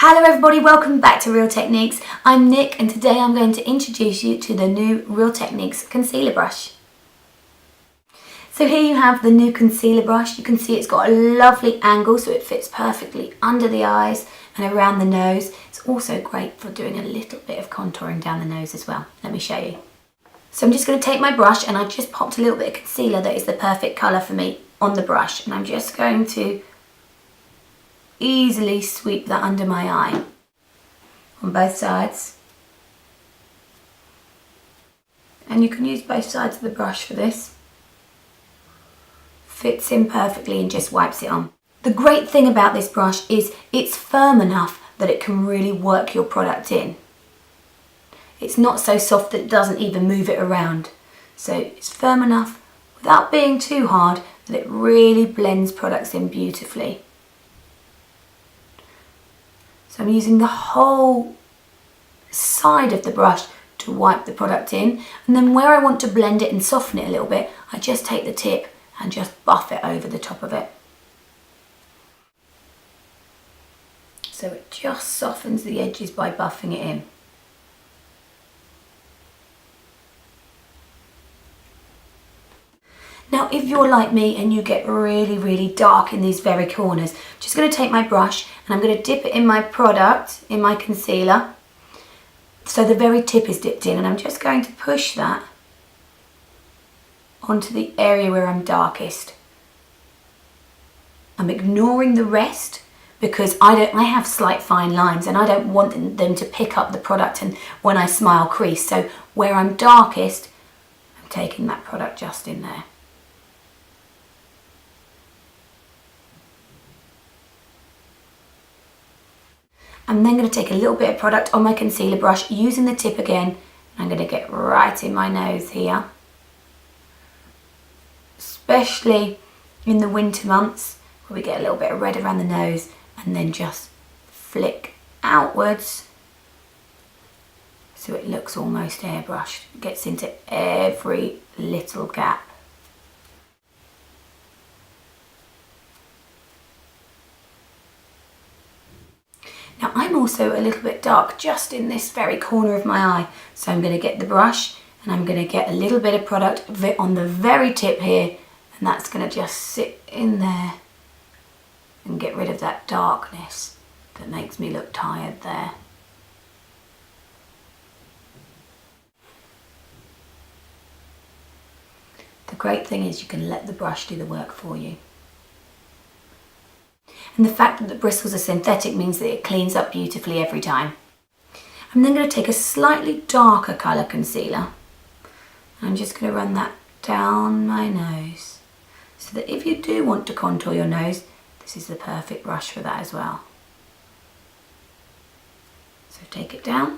Hello everybody, welcome back to Real Techniques. I'm Nick and today I'm going to introduce you to the new Real Techniques concealer brush. So here you have the new concealer brush. You can see it's got a lovely angle so it fits perfectly under the eyes and around the nose. It's also great for doing a little bit of contouring down the nose as well. Let me show you. So I'm just going to take my brush and I just popped a little bit of concealer that is the perfect colour for me on the brush, and I'm just going to easily sweep that under my eye on both sides. And you can use both sides of the brush for this. Fits in perfectly and just wipes it on. The great thing about this brush is it's firm enough that it can really work your product in. It's not so soft that it doesn't even move it around. So it's firm enough without being too hard that it really blends products in beautifully. So I'm using the whole side of the brush to wipe the product in, and then where I want to blend it and soften it a little bit, I just take the tip and just buff it over the top of it. So it just softens the edges by buffing it in. Now if you're like me and you get really dark in these very corners, I'm just going to take my brush and I'm going to dip it in my product, in my concealer, so the very tip is dipped in, and I'm just going to push that onto the area where I'm darkest. I'm ignoring the rest because I have slight fine lines and I don't want them to pick up the product and when I smile crease. So where I'm darkest, I'm taking that product just in there. I'm then going to take a little bit of product on my concealer brush using the tip again, and I'm going to get right in my nose here. Especially in the winter months where we get a little bit of red around the nose, and then just flick outwards so it looks almost airbrushed. It gets into every little gap. Now I'm also a little bit dark just in this very corner of my eye, so I'm going to get the brush and I'm going to get a little bit of product on the very tip here, and that's going to just sit in there and get rid of that darkness that makes me look tired there. The great thing is you can let the brush do the work for you. And the fact that the bristles are synthetic means that it cleans up beautifully every time. I'm then going to take a slightly darker colour concealer. I'm just going to run that down my nose so that if you do want to contour your nose, this is the perfect brush for that as well. So take it down.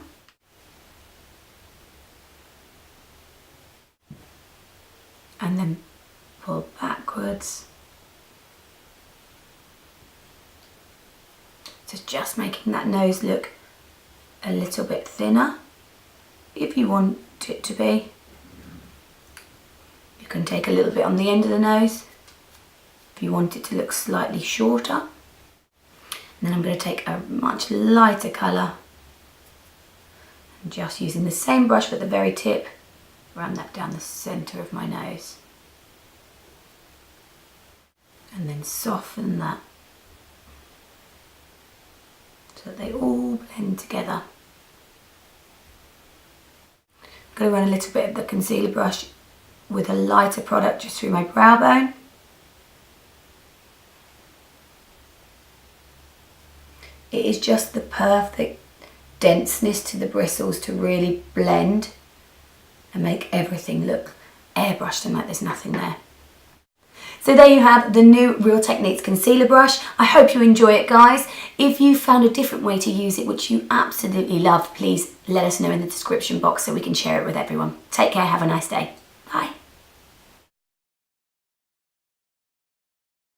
And then pull backwards. So just making that nose look a little bit thinner if you want it to be. You can take a little bit on the end of the nose if you want it to look slightly shorter. And then I'm going to take a much lighter colour and just using the same brush but the very tip, run that down the centre of my nose. And then soften that so that they all blend together. I'm going to run a little bit of the concealer brush with a lighter product just through my brow bone. It is just the perfect denseness to the bristles to really blend and make everything look airbrushed and like there's nothing there. So there you have the new Real Techniques concealer brush. I hope you enjoy it, guys. If you found a different way to use it, which you absolutely love, please let us know in the description box so we can share it with everyone. Take care, have a nice day. Bye.